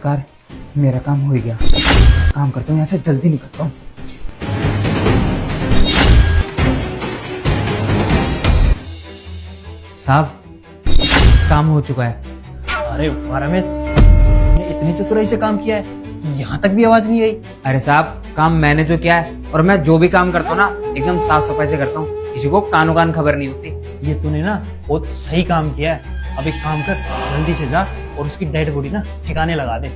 आखिरकार मेरा काम हो ही गया। काम करता हूँ, यहाँ से जल्दी निकलता हूँ। साहब, काम हो चुका है। अरे वाह रमेश, ने इतनी चतुराई से काम किया है, यहाँ तक भी आवाज नहीं आई। अरे साहब, काम मैंने जो किया है, और मैं जो भी काम करता हूँ ना एकदम साफ सफाई से करता हूँ, किसी को कानो कान खबर नहीं होती। ये तूने ना बहुत सही काम किया है। अब एक काम कर, जल्दी से जा और उसकी डेड बॉडी ना ठिकाने लगा दे।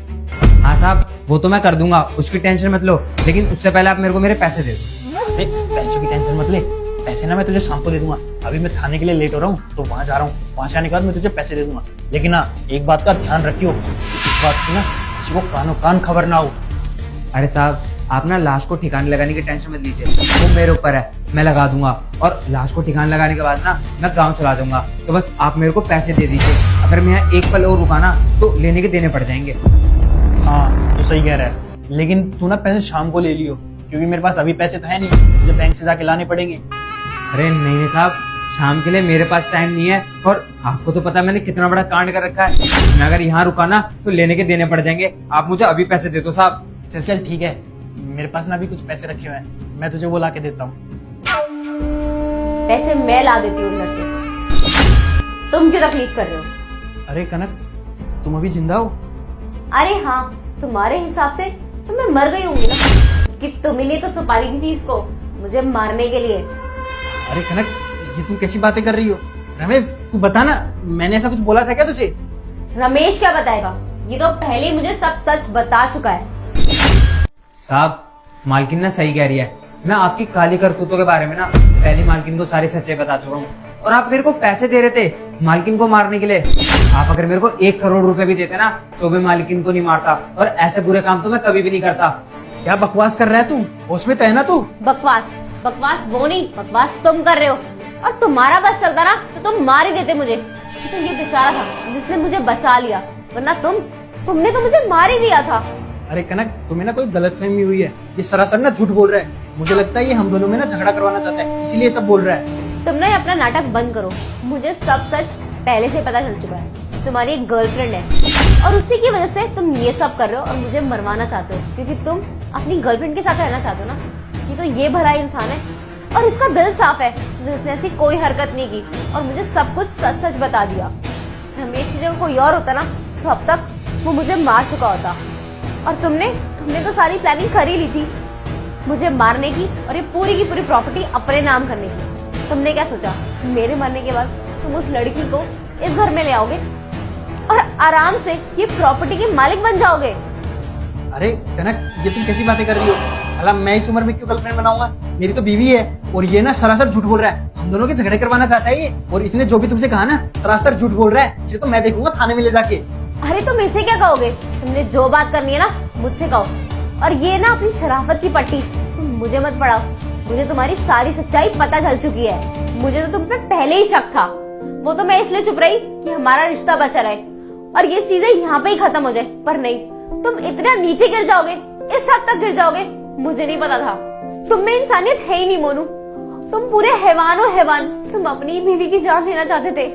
हाँ साहब, वो तो मैं कर दूंगा, उसकी टेंशन मत लो, लेकिन उससे पहले आप मेरे को मेरे पैसे दे दो। अरे पैसों की टेंशन मत ले, पैसे ना मैं तुझे शाम को दे दूंगा। अभी मैं थाने के लिए लेट हो रहा हूँ तो वहां जा रहा हूँ, वहां से आने के बाद मैं तुझे पैसे दे दूंगा। लेकिन हाँ, एक बात का ध्यान रखियो, इस बात की ना किसी को कानो कान खबर ना हो। अरे साहब, आप ना लाश को ठिकाने लगाने की टेंशन मत लीजिए, वो मेरे ऊपर है, मैं लगा दूंगा। और लाश को ठिकाने लगाने के बाद ना मैं गांव चला जाऊंगा, तो बस आप मेरे को पैसे दे दीजिए। अगर मैं यहाँ एक पल और रुका ना तो लेने के देने पड़ जाएंगे। हाँ तो सही कह रहा है, लेकिन तू ना पैसे शाम को ले लियो, क्योंकि मेरे पास अभी पैसे तो है नहीं, मुझे बैंक से जाके लाने पड़ेंगे। अरे नहीं नहीं साहब, शाम के लिए मेरे पास टाइम नहीं है, और आपको तो पता है मैंने कितना बड़ा कांड कर रखा है। मैं अगर यहाँ रुका ना तो लेने के देने पड़ जाएंगे। आप मुझे अभी पैसे दे दो साहब। चल चल ठीक है, मेरे पास ना अभी कुछ पैसे रखे हुए हैं, मैं तुझे वो ला के देता हूँ। पैसे मैं ला देती हूँ अंदर से, तुम क्यों तकलीफ कर रहे हो? अरे कनक, तुम अभी जिंदा हो? अरे हाँ, तुम्हारे हिसाब से तो मैं मर गई होंगी ना, कि तुम्ही ने तो सुपारी दी थी इसको मुझे मारने के लिए। अरे कनक, ये तुम कैसी बातें कर रही हो? रमेश तू बता ना, मैंने ऐसा कुछ बोला था क्या तुझे? रमेश क्या बताएगा, ये तो पहले ही मुझे सब सच बता चुका है। साहब, मालकिन ना सही कह रही है, मैं आपकी काली करतूतों के बारे में ना पहली मालकिन को सारी सच्चाई बता चुका हूँ। और आप मेरे को पैसे दे रहे थे मालकिन को मारने के लिए। आप अगर मेरे को 1 करोड़ रुपए भी देते ना तो मैं मालकिन को नहीं मारता, और ऐसे बुरे काम तो मैं कभी भी नहीं करता। क्या बकवास कर रहा है तू? होश में तो है ना तू? बकवास बकवास वो नहीं, बकवास तुम कर रहे हो। और तुम्हारा बस चलता ना तो तुम मार ही देते मुझे। तो ये बेचारा था जिसने मुझे बचा लिया, वरना तुमने तो मुझे मार ही दिया था। अरे कनक, तुम्हें ना कोई गलतफहमी हुई है, ये सरासर ना झूठ बोल रहा है। मुझे लगता है ये हम दोनों में ना झगड़ा करवाना चाहता है, इसीलिए सब बोल रहा है। तुम ना अपना नाटक बंद करो, मुझे सब सच पहले से पता चल चुका है। तुम्हारी एक गर्लफ्रेंड है और उसी की वजह से तुम ये सब कर रहे हो और मुझे मरवाना चाहते हो, क्योंकि तुम अपनी गर्लफ्रेंड के साथ रहना चाहते हो ना। ये तो ये भला इंसान है और इसका दिल साफ है, जिसने ऐसी कोई हरकत नहीं की और मुझे सब कुछ सच सच बता दिया। रमेश की जगह कोई और होता ना तो अब तक वो मुझे मार चुका होता। और तुमने तो सारी प्लानिंग कर ही ली थी मुझे मारने की, और ये पूरी की पूरी प्रॉपर्टी अपने नाम करने की। तुमने क्या सोचा, मेरे मरने के बाद तुम उस लड़की को इस घर में ले आओगे और आराम से ये प्रॉपर्टी के मालिक बन जाओगे? अरे कनक, ये तुम कैसी बातें कर रही हो? भला मैं इस उम्र में क्यों गर्लफ्रेंड बनाऊंगा? मेरी तो बीवी है, और ये ना सरासर झूठ बोल रहा है। हम दोनों के झगड़े करवाना चाहता है ये, और इसने जो भी तुमसे कहा ना सरासर झूठ बोल रहा है। इसे तो मैं देखूंगा थाने में ले जाके। अरे तुम इसे क्या कहोगे? तुमने जो बात करनी है ना मुझसे कहो, और ये ना अपनी शराफत की पट्टी तुम मुझे मत पढ़ाओ। मुझे तुम्हारी सारी सच्चाई पता चल चुकी है। मुझे तो तुम पे पहले ही शक था, वो तो मैं इसलिए चुप रही कि हमारा रिश्ता बचा रहे और ये चीजें यहाँ पे ही खत्म हो जाए। पर नहीं, तुम इतना नीचे गिर जाओगे, इस हद तक गिर जाओगे, मुझे नहीं पता था। तुम में इंसानियत है ही नहीं मोनू, तुम पूरे हैवान हो हैवान। तुम अपनी बीवी की जान लेना चाहते थे,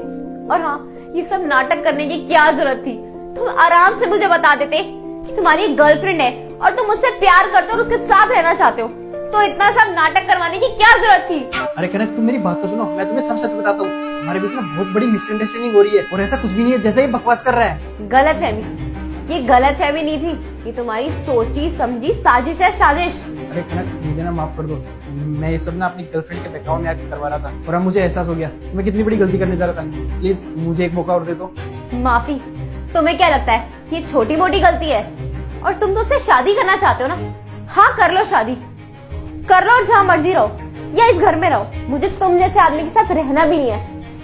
और हाँ, ये सब नाटक करने की क्या जरूरत थी? तुम आराम से मुझे बता देते कि तुम्हारी एक गर्लफ्रेंड है और तुम उससे प्यार करते हो और उसके साथ रहना चाहते हो, तो इतना सब नाटक करवाने की क्या जरूरत थी? अरे कनक, तुम मेरी बात तो सुनो, मैं तुम्हें सब सच बताता हूँ। हमारे बीच में बहुत बड़ी मिसअंडरस्टैंडिंग हो रही है, और ऐसा कुछ भी नहीं है जैसे ही बकवास कर रहा है। गलतफहमी, ये गलतफहमी नहीं थी, ये तुम्हारी सोची समझी साजिश है, साजिश। अरे कनक, मुझे ना माफ कर दो, मैं ये सब ना अपनी गर्लफ्रेंड के बहकावे में आके करवा रहा था, और अब मुझे एहसास हो गया मैं कितनी बड़ी गलती करने जा रहा था। प्लीज मुझे एक मौका और दे दो। माफी? तुम्हें क्या लगता है ये छोटी मोटी गलती है? और तुम तो उससे शादी करना चाहते हो ना? हाँ, कर लो शादी, कर लो और जहाँ मर्जी रहो, या इस घर में रहो। मुझे तुम जैसे आदमी के साथ रहना भी नहीं है,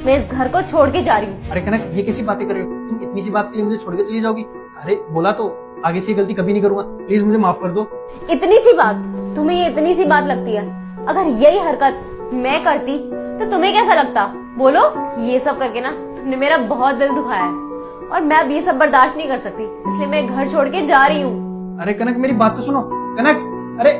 मैं इस घर को छोड़ के जा रही हूँ। अरे कनक, ये कैसी बातें कर रही हो तुम? इतनी सी बात के लिए मुझे छोड़ के चली जाओगी? अरे बोला तो आगे से गलती कभी नहीं करूंगा, प्लीज मुझे माफ कर दो। इतनी सी बात तुम्हें ये इतनी सी बात लगती है? अगर यही हरकत मैं करती तो तुम्हें कैसा लगता? बोलो। ये सब करके ना तुमने मेरा बहुत दिल दुखाया है, और मैं अब ये सब बर्दाश्त नहीं कर सकती, इसलिए मैं घर छोड़ के जा रही हूँ। अरे कनक, मेरी बात तो सुनो। कनक, अरे